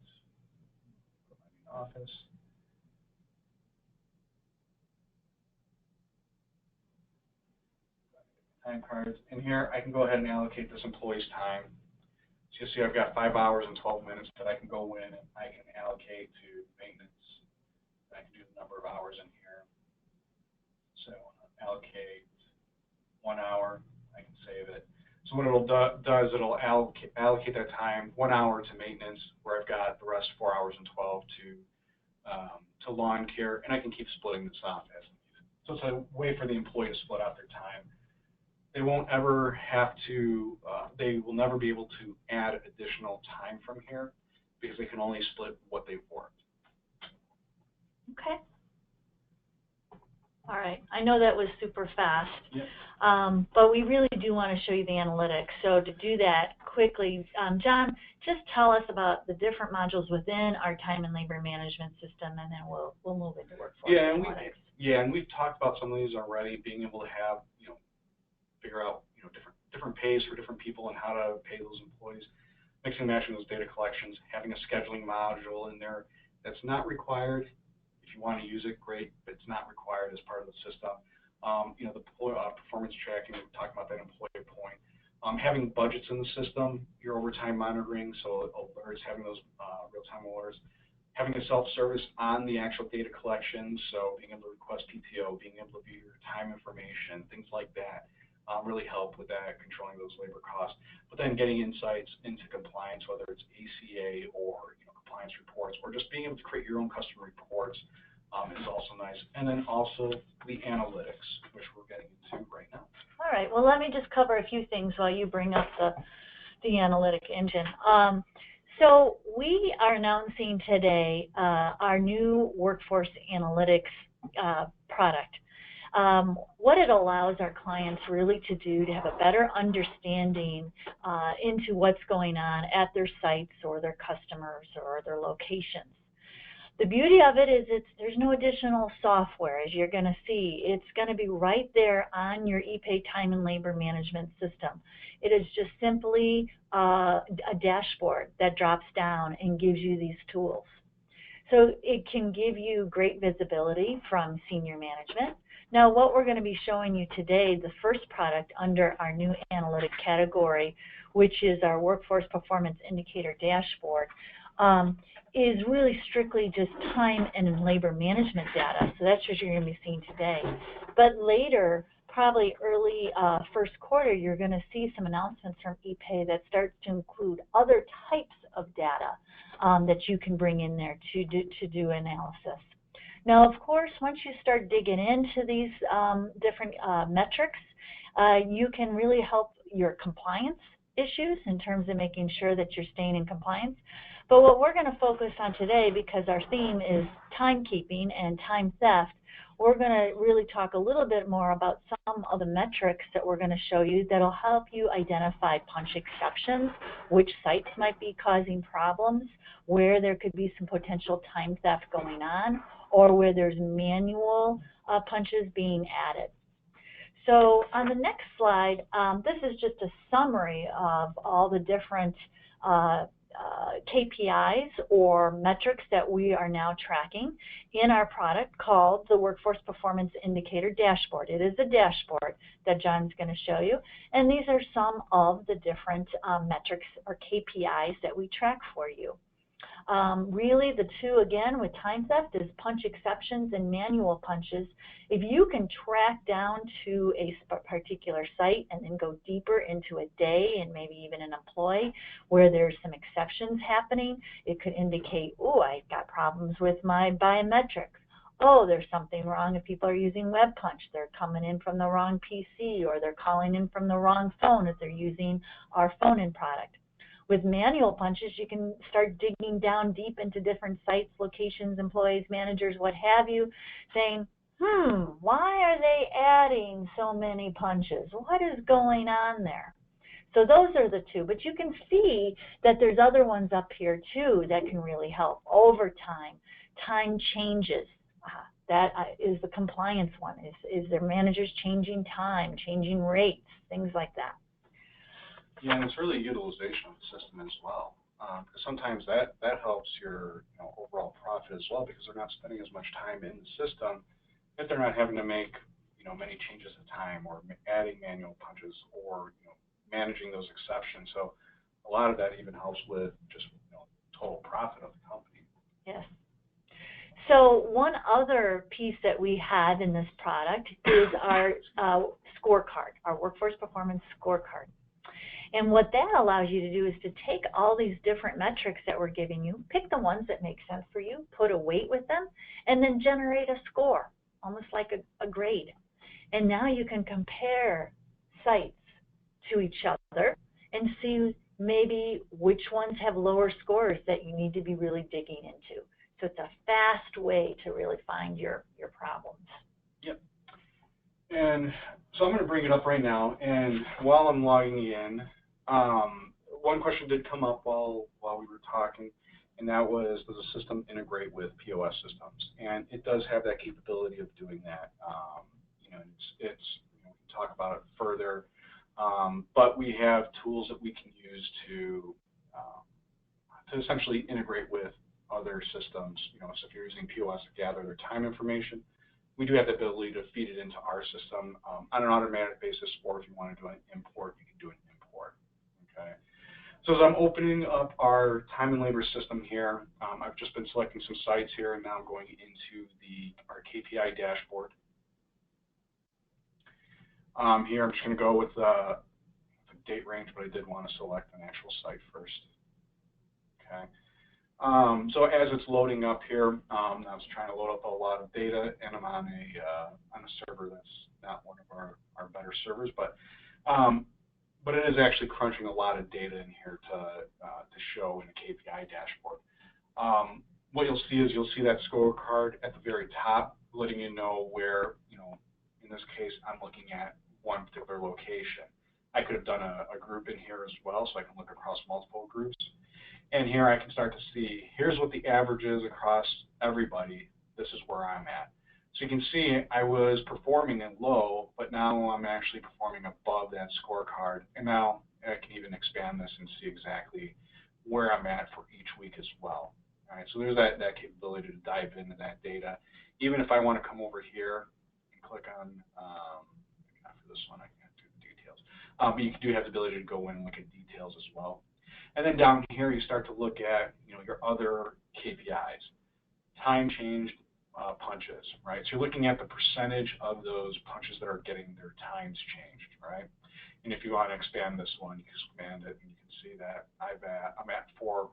my office. Time cards. And here I can go ahead and allocate this employee's time. So you see I've got 5 hours and 12 minutes that I can go in and I can allocate to maintenance. I can do the number of hours in here. 1 hour, I can save it. So what it'll does, it'll allocate that time, 1 hour to maintenance, where I've got the rest 4 hours and 12 to lawn care, and I can keep splitting this off as needed. So it's a way for the employee to split out their time. They won't ever have to, they will never be able to add additional time from here because they can only split what they've worked. Okay. All right. I know that was super fast, yep. But we really do want to show you the analytics. So to do that quickly, John, just tell us about the different modules within our time and labor management system, and then we'll move into workforce analytics. And we've talked about some of these already, being able to have, figure out, different pays for different people and how to pay those employees, mixing and matching those data collections, having a scheduling module in there that's not required. If you want to use it, great, but it's not required as part of the system. The performance tracking, we talked about that employee point. Having budgets in the system, your overtime monitoring, so alerts, having those real-time alerts. Having a self-service on the actual data collection, so being able to request PTO, being able to view your time information, things like that. Really help with that, controlling those labor costs. But then getting insights into compliance, whether it's ACA or compliance reports, or just being able to create your own custom reports is also nice. And then also the analytics, which we're getting into right now. All right. Well, let me just cover a few things while you bring up the analytic engine. So we are announcing today our new workforce analytics product. What it allows our clients really to do to have a better understanding into what's going on at their sites or their customers or their locations. The beauty of it is there's no additional software, as you're going to see. It's going to be right there on your ePay time and labor management system. It is just simply a dashboard that drops down and gives you these tools. So it can give you great visibility from senior management. Now, what we're going to be showing you today, the first product under our new analytic category, which is our Workforce Performance Indicator Dashboard, is really strictly just time and labor management data. So that's what you're going to be seeing today. But later, probably early first quarter, you're going to see some announcements from ePay that start to include other types of data that you can bring in there to do analysis. Now, of course, once you start digging into these different metrics, you can really help your compliance issues in terms of making sure that you're staying in compliance. But what we're going to focus on today, because our theme is timekeeping and time theft, we're going to really talk a little bit more about some of the metrics that we're going to show you that'll help you identify punch exceptions, which sites might be causing problems, where there could be some potential time theft going on, or where there's manual punches being added. So on the next slide, this is just a summary of all the different KPIs or metrics that we are now tracking in our product called the Workforce Performance Indicator Dashboard. It is a dashboard that John's going to show you, and these are some of the different metrics or KPIs that we track for you. Really, the two, again, with time theft is punch exceptions and manual punches. If you can track down to a particular site and then go deeper into a day and maybe even an employee where there's some exceptions happening, it could indicate, oh, I got problems with my biometrics. Oh, there's something wrong if people are using web punch. They're coming in from the wrong PC, or they're calling in from the wrong phone if they're using our phone-in product. With manual punches, you can start digging down deep into different sites, locations, employees, managers, what have you, saying, why are they adding so many punches? What is going on there? So those are the two, but you can see that there's other ones up here too that can really help. Overtime, time changes. That is the compliance one. Is their managers changing time, changing rates, things like that. Yeah, and it's really utilization of the system as well. Because sometimes that helps your overall profit as well, because they're not spending as much time in the system if they're not having to make many changes at a time, or adding manual punches, or managing those exceptions. So a lot of that even helps with just total profit of the company. Yes. So one other piece that we have in this product is our scorecard, our workforce performance scorecard. And what that allows you to do is to take all these different metrics that we're giving you, pick the ones that make sense for you, put a weight with them, and then generate a score, almost like a grade. And now you can compare sites to each other and see maybe which ones have lower scores that you need to be really digging into. So it's a fast way to really find your problems. Yep. And so I'm going to bring it up right now, and while I'm logging in, one question did come up while we were talking, and that was, does the system integrate with POS systems? And it does have that capability of doing that. You know, it's we can talk about it further, but we have tools that we can use to essentially integrate with other systems. You know, so if you're using POS to gather their time information, we do have the ability to feed it into our system on an automatic basis, or if you want to do an import, you can do an import. Okay. So as I'm opening up our time and labor system here, I've just been selecting some sites here, and now I'm going into our KPI dashboard. Here I'm just going to go with the date range, but I did want to select an actual site first. Okay. So as it's loading up here, I was trying to load up a lot of data, and I'm on a server that's not one of our better servers, but it is actually crunching a lot of data in here to show in the KPI dashboard. What you'll see is that scorecard at the very top, letting you know where, you know, in this case, I'm looking at one particular location. I could have done a group in here as well, so I can look across multiple groups. And here I can start to see, here's what the average is across everybody. This is where I'm at. So you can see I was performing at low, but now I'm actually performing above that scorecard. And now I can even expand this and see exactly where I'm at for each week as well. All right, so there's that capability to dive into that data. Even if I want to come over here and click on, not for this one, I can't do the details. But you do have the ability to go in and look at details as well. And then down here, you start to look at, you know, your other KPIs, time changed punches, right? So you're looking at the percentage of those punches that are getting their times changed, right? And if you want to expand this one, you can expand it, and you can see that I'm at 4.76%,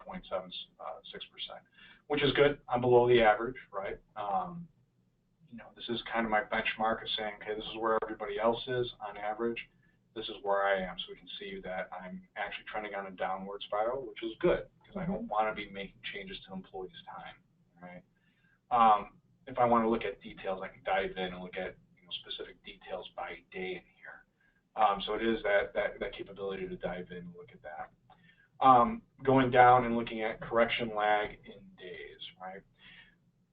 which is good. I'm below the average, right? You know, this is kind of my benchmark of saying, okay, this is where everybody else is on average. This is where I am, so we can see that I'm actually trending on a downward spiral, which is good, because I don't want to be making changes to employees' time, right? If I want to look at details, I can dive in and look at, you know, specific details by day in here. So it is that capability to dive in and look at that. Going down and looking at correction lag in days, right?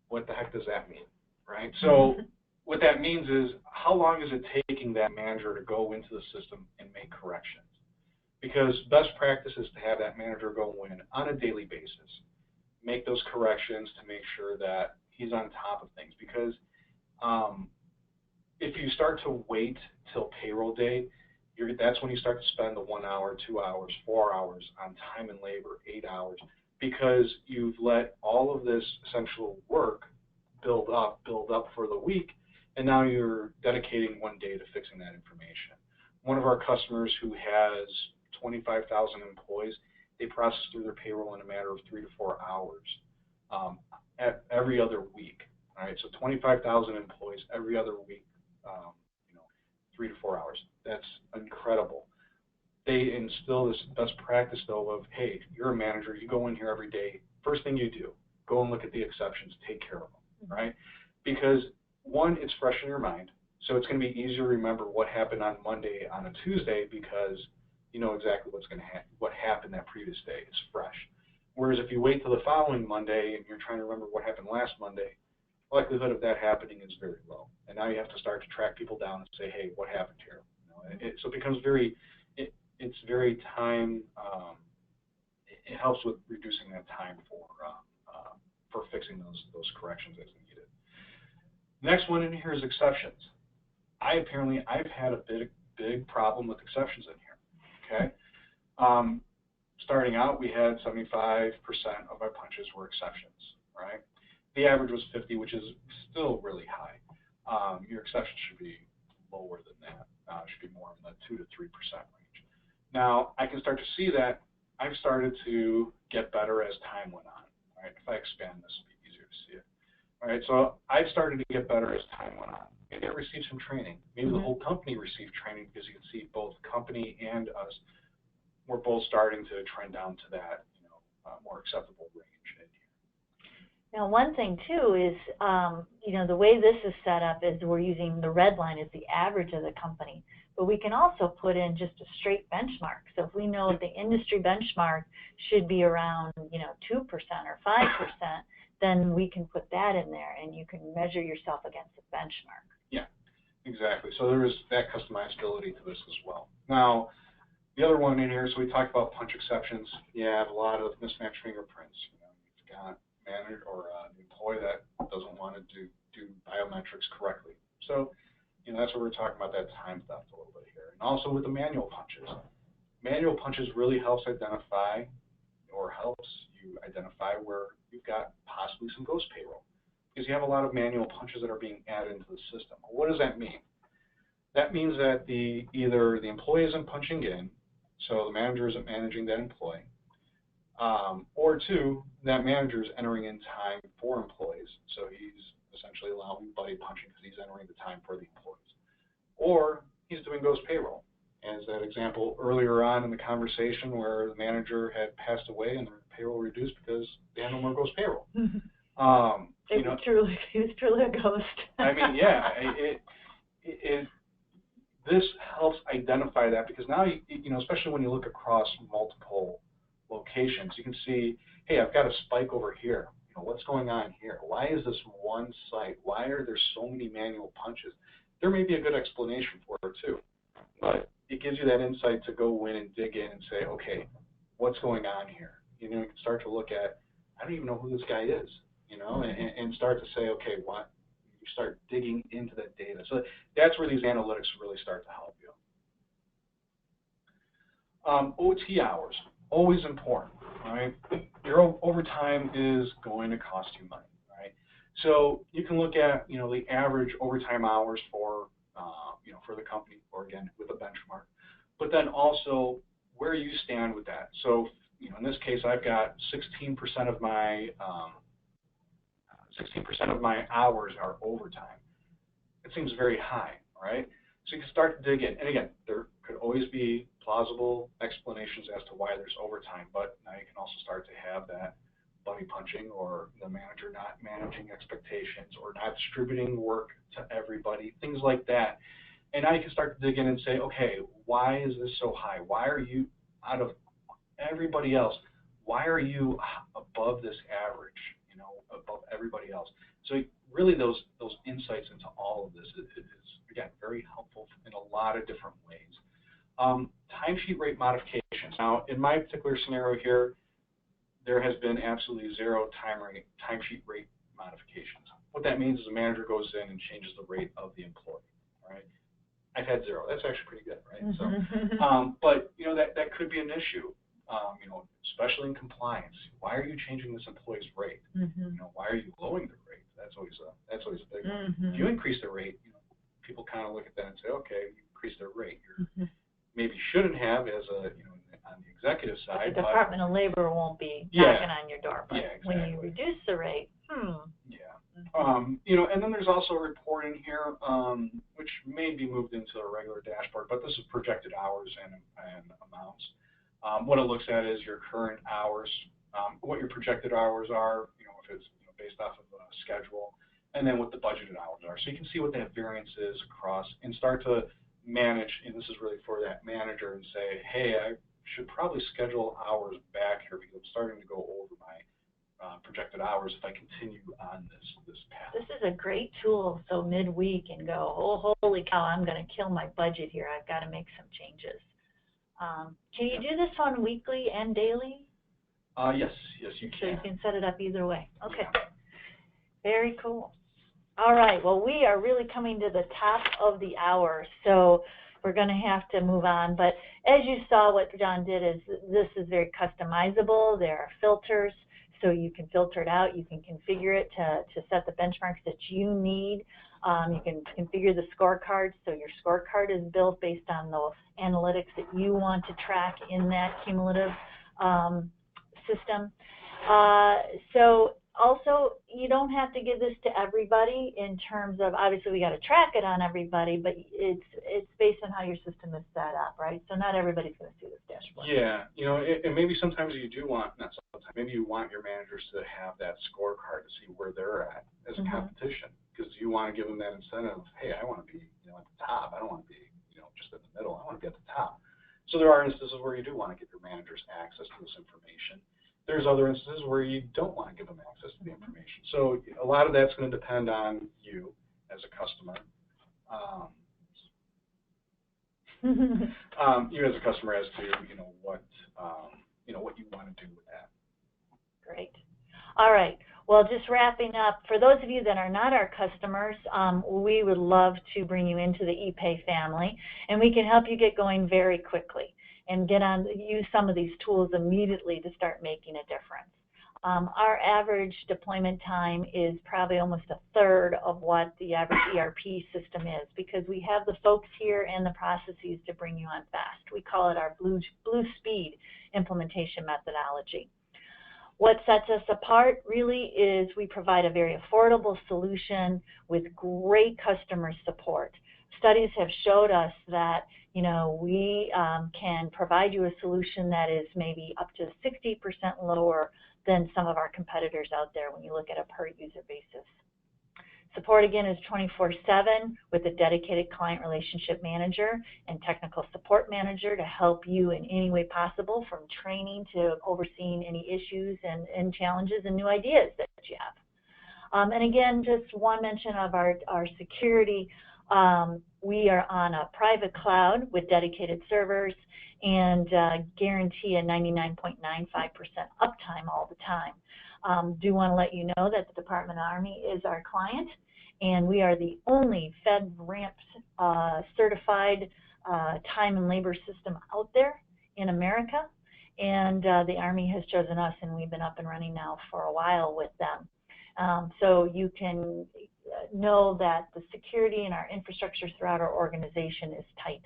What the heck does that mean, right? So what that means is, how long is it taking that manager to go into the system and make corrections? Because best practice is to have that manager go in on a daily basis, make those corrections to make sure that he's on top of things. Because if you start to wait till payroll day, that's when you start to spend the 1 hour, 2 hours, 4 hours on time and labor, 8 hours, because you've let all of this essential work build up for the week, and now you're dedicating 1 day to fixing that information. One of our customers who has 25,000 employees, they process through their payroll in a matter of 3 to 4 hours every other week. All right, so 25,000 employees every other week, you know, 3 to 4 hours. That's incredible. They instill this best practice, though, of, hey, you're a manager, you go in here every day. First thing you do, go and look at the exceptions, take care of them, right? Because one, it's fresh in your mind, so it's going to be easier to remember what happened on Monday on a Tuesday, because you know exactly what happened that previous day. It's fresh. Whereas if you wait till the following Monday and you're trying to remember what happened last Monday, the likelihood of that happening is very low. And now you have to start to track people down and say, hey, what happened here? You know, so it becomes it's very time. It helps with reducing that time for fixing those corrections as needed. Next one in here is exceptions. I've had a big problem with exceptions in here. Okay, starting out, we had 75% of our punches were exceptions. Right. The average was 50, which is still really high. Your exception should be lower than that. Should be more in the 2 to 3% range. Now, I can start to see that I've started to get better as time went on. Right? If I expand this, it'll be easier to see it. All right, so I've started to get better as time went on. Maybe I received some training. Maybe the whole company received training, because you can see both company and us, we're both starting to trend down to that, more acceptable range in here. Now, one thing too is, the way this is set up is we're using the red line as the average of the company, but we can also put in just a straight benchmark. So if we know the industry benchmark should be around, 2% or 5%, then we can put that in there, and you can measure yourself against the benchmark. Yeah, exactly. So there is that customizability to this as well. Now, the other one in here, so we talked about punch exceptions. You have a lot of mismatched fingerprints. You've got a manager or an employee that doesn't want to do biometrics correctly. So, that's what we're talking about, that time theft a little bit here. And also with the manual punches. Manual punches really helps identify where you've got possibly some ghost payroll, because you have a lot of manual punches that are being added into the system. What does that mean? That means that either the employee isn't punching in, so the manager isn't managing that employee, or two, that manager is entering in time for employees, so he's essentially allowing buddy punching because he's entering the time for the employees, or he's doing ghost payroll. As that example earlier on in the conversation where the manager had passed away and the payroll reduced because they had no more ghost payroll. He was truly a ghost. I mean, yeah, this helps identify that, because now, especially when you look across multiple locations, you can see, hey, I've got a spike over here. What's going on here? Why is this one site? Why are there so many manual punches? There may be a good explanation for it too, but it gives you that insight to go in and dig in and say, okay, what's going on here? You can start to look at, I don't even know who this guy is, and start to say, okay, what? You start digging into that data. So that's where these analytics really start to help you. OT hours, always important, right? Your overtime is going to cost you money, right? So you can look at, the average overtime hours for the company, or again, with a benchmark, but then also where you stand with that. So, in this case, I've got 16% of my hours are overtime. It seems very high, right? So you can start to dig in. And again, there could always be plausible explanations as to why there's overtime, but now you can also start to have that buddy punching, or the manager not managing expectations, or not distributing work to everybody, things like that. And now you can start to dig in and say, okay, why is this so high? Why are you, out of everybody else, why are you above this average, above everybody else? So really those insights into all of this is again, very helpful in a lot of different ways. Timesheet rate modifications. Now, in my particular scenario here, there has been absolutely zero timesheet rate modifications. What that means is the manager goes in and changes the rate of the employee, right? I've had zero. That's actually pretty good, right? So, but that could be an issue, especially in compliance. Why are you changing this employee's rate? Why are you lowering the rate? That's always a big one. If you increase the rate, people kind of look at that and say, okay, you increased their rate. You maybe shouldn't have, as a on the executive side. The Department of Labor won't be knocking on your door, but exactly. When you reduce the rate, and then there's also a report in here, which may be moved into a regular dashboard, but this is projected hours and amounts. What it looks at is your current hours, what your projected hours are, if it's based off of a schedule, and then what the budgeted hours are. So you can see what that variance is across, and start to manage, and this is really for that manager, and say, hey, I should probably schedule hours back here because I'm starting to go over my projected hours if I continue on this path. This is a great tool, so midweek and go, oh, holy cow, I'm going to kill my budget here. I've got to make some changes. Can you do this on weekly and daily? Yes, you can. So you can set it up either way. Okay, very cool. All right, well, we are really coming to the top of the hour, so we're going to have to move on. But as you saw, what John did is this is very customizable. There are filters. so you can filter it out. You can configure it to set the benchmarks that you need. You can configure the scorecard, so your scorecard is built based on the analytics that you want to track in that cumulative system. So also, you don't have to give this to everybody in terms of, obviously we got to track it on everybody, but it's based on how your system is set up, right? So not everybody's going to see this dashboard. Yeah, you know, and maybe sometimes you do want, not sometimes, maybe you want your managers to have that scorecard to see where they're at as a competition, because you want to give them that incentive. Hey, I want to be, you know, at the top. I don't want to be, you know, just at the middle. I want to be at the top. So there are instances where you do want to give your managers access to this information. There's other instances where you don't want to give them access to the information. So a lot of that's going to depend on you as a customer. You as a customer as to, you know, what you want to do with that. Great. All right. Well, just wrapping up, for those of you that are not our customers, we would love to bring you into the ePay family, and we can help you get going very quickly and use some of these tools immediately to start making a difference. Our average deployment time is probably almost a third of what the average ERP system is, because we have the folks here and the processes to bring you on fast. We call it our blue speed implementation methodology. What sets us apart really is we provide a very affordable solution with great customer support. Studies have showed us that, you know, we can provide you a solution that is maybe up to 60% lower than some of our competitors out there when you look at a per user basis. Support, again, is 24/7 with a dedicated client relationship manager and technical support manager to help you in any way possible, from training to overseeing any issues and challenges and new ideas that you have. And again, just one mention of our security. We are on a private cloud with dedicated servers and guarantee a 99.95% uptime all the time. Do want to let you know that the Department of Army is our client, and we are the only FedRAMP certified time and labor system out there in America, and the Army has chosen us, and we've been up and running now for a while with them. So you can know that the security in our infrastructure throughout our organization is tight.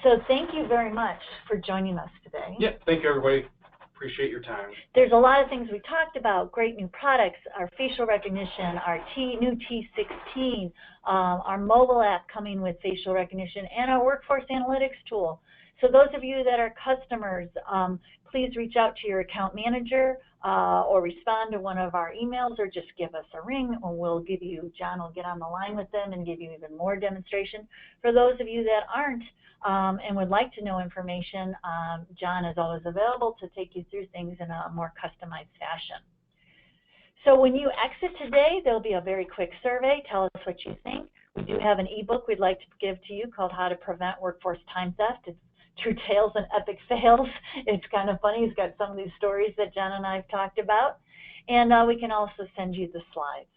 So thank you very much for joining us today. Yeah, thank you, everybody. Appreciate your time. There's a lot of things we talked about, great new products, our facial recognition, our new T16, our mobile app coming with facial recognition, and our workforce analytics tool. So those of you that are customers, please reach out to your account manager or respond to one of our emails, or just give us a ring, and we'll give you, John will get on the line with them and give you even more demonstration. For those of you that aren't and would like to know information, John is always available to take you through things in a more customized fashion. So when you exit today, there'll be a very quick survey. Tell us what you think. We do have an ebook we'd like to give to you called How to Prevent Workforce Time Theft. It's True Tales and Epic Fails. It's kind of funny. He's got some of these stories that John and I have talked about. And we can also send you the slides.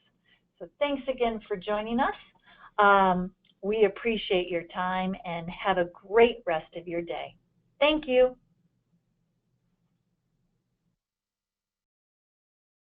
So thanks again for joining us. We appreciate your time, and have a great rest of your day. Thank you.